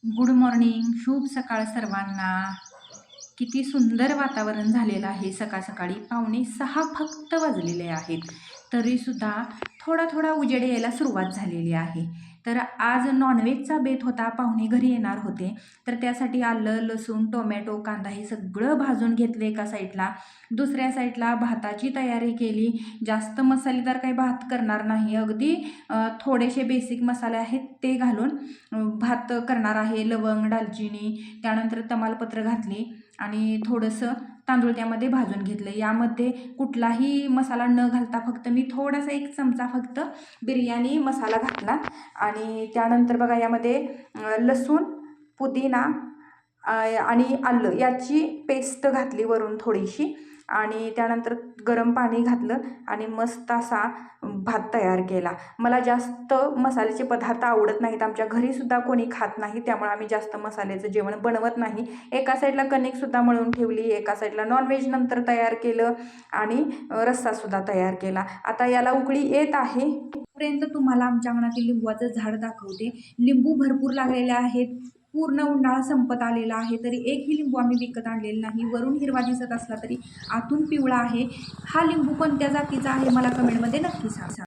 Good morning, शुभ सकाळ सर्वांना. किती सुंदर वातावरण झालेलं आहे. सकाळी 5:45 फक्त वाजलेले आहेत. तरीसुद्धा थोडा थोडा उजेड यायला सुरुवात झालेली आहे. तर आज नॉनव्हेजचा बेत होता. पाहुणे घरी येणार होते. तर त्यासाठी आलं, लसूण, टोमॅटो, कांदा हे सगळं भाजून घेतलं एका साईडला. दुसऱ्या साईडला भाताची तयारी केली. जास्त मसालेदार काही भात करणार नाही. अगदी थोडेसे बेसिक मसाले आहेत ते घालून भात करणार आहे. लवंग, दालचिनी, त्यानंतर तमालपत्र घातली आणि थोडंसं तांदूळ त्यामध्ये भाजून घेतलं. यामध्ये कुठलाही मसाला न घालता फक्त मी थोडासा 1 चमचा फक्त बिर्याणी मसाला घातला आणि त्यानंतर बघा यामध्ये लसूण, पुदिना आणि आलं याची पेस्ट घातली वरून थोडीशी आणि त्यानंतर गरम पाणी घातलं आणि मस्त असा भात तयार केला. मला जास्त मसाल्याचे पदार्थ आवडत नाहीत. आमच्या घरीसुद्धा कोणी खात नाही, त्यामुळे आम्ही जास्त मसाल्याचं जेवण बनवत नाही. एका साईडला कणिकसुद्धा मळून ठेवली, एका साईडला नॉनव्हेज नंतर तयार केलं आणि रस्सासुद्धा तयार केला. आता याला उकळी येत आहे पर्यंत तुम्हाला आमच्या अंगणातील लिंबूचं झाड दाखवते. लिंबू भरपूर लागलेले आहेत. पूर्ण उन्हाळा संपत आलेला आहे, तरी एकही लिंबू आम्ही विकत आणलेला नाही. वरून हिरवा दिसत असला तरी आतून पिवळा आहे. हा लिंबू कोणत्या जातीचा आहे मला कमेंटमध्ये नक्की सांगा.